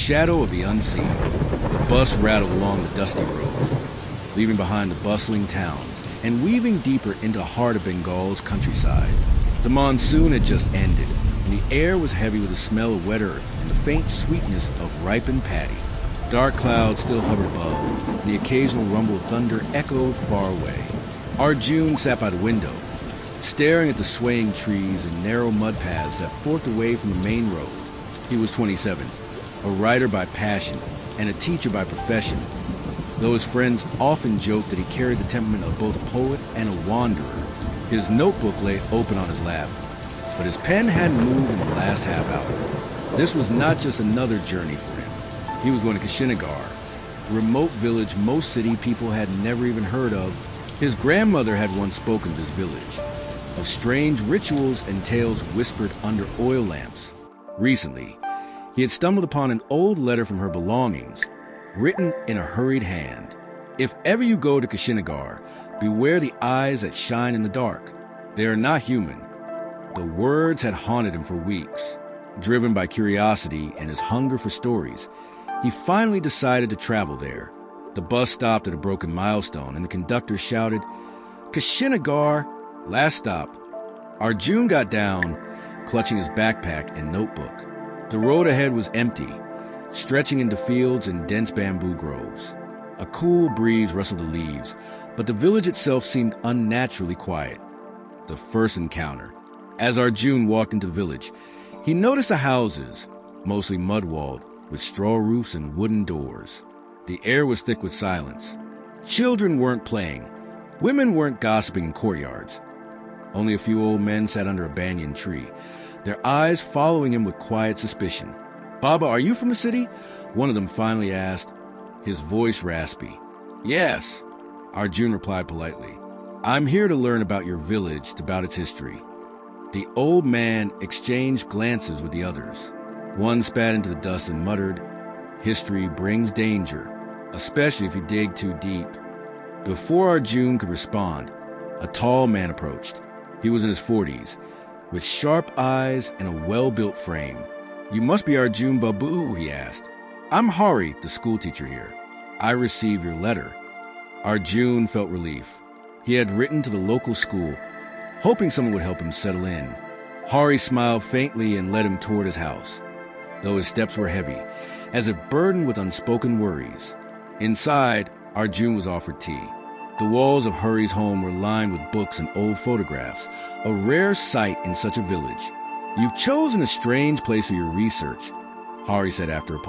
shadow of the unseen, the bus rattled along the dusty road, leaving behind the bustling towns and weaving deeper into the heart of Bengal's countryside. The monsoon had just ended, and the air was heavy with the smell of wet earth and the faint sweetness of ripened paddy. Dark clouds still hovered above, and the occasional rumble of thunder echoed far away. Arjun sat by the window, staring at the swaying trees and narrow mud paths that forked away from the main road. He was 27, a writer by passion and a teacher by profession, though his friends often joked that he carried the temperament of both a poet and a wanderer. His notebook lay open on his lap, but his pen hadn't moved in the last half hour. This was not just another journey for him. He was going to Kashinagar, a remote village most city people had never even heard of. His grandmother had once spoken of this village, of strange rituals and tales whispered under oil lamps. Recently, he had stumbled upon an old letter from her belongings, written in a hurried hand. If ever you go to Kashinagar, beware the eyes that shine in the dark. They are not human. The words had haunted him for weeks. Driven by curiosity and his hunger for stories, he finally decided to travel there. The bus stopped at a broken milestone, and the conductor shouted, "Kashinagar, last stop." Arjun got down, clutching his backpack and notebook. The road ahead was empty, stretching into fields and dense bamboo groves. A cool breeze rustled the leaves, but the village itself seemed unnaturally quiet. The first encounter. As Arjun walked into the village, he noticed the houses, mostly mud-walled, with straw roofs and wooden doors. The air was thick with silence. Children weren't playing. Women weren't gossiping in courtyards. Only a few old men sat under a banyan tree, their eyes following him with quiet suspicion. "Baba, are you from the city?" one of them finally asked, his voice raspy. "Yes," Arjun replied politely. "I'm here to learn about your village, about its history." The old man exchanged glances with the others. One spat into the dust and muttered, "History brings danger, especially if you dig too deep." Before Arjun could respond, a tall man approached. He was in his 40s, with sharp eyes and a well-built frame. "You must be Arjun Babu," he asked. "I'm Hari, the schoolteacher here. I received your letter." Arjun felt relief. He had written to the local school, hoping someone would help him settle in. Hari smiled faintly and led him toward his house, though his steps were heavy, as if burdened with unspoken worries. Inside, Arjun was offered tea. The walls of Hari's home were lined with books and old photographs, a rare sight in such a village. "You've chosen a strange place for your research," Hari said after a pause.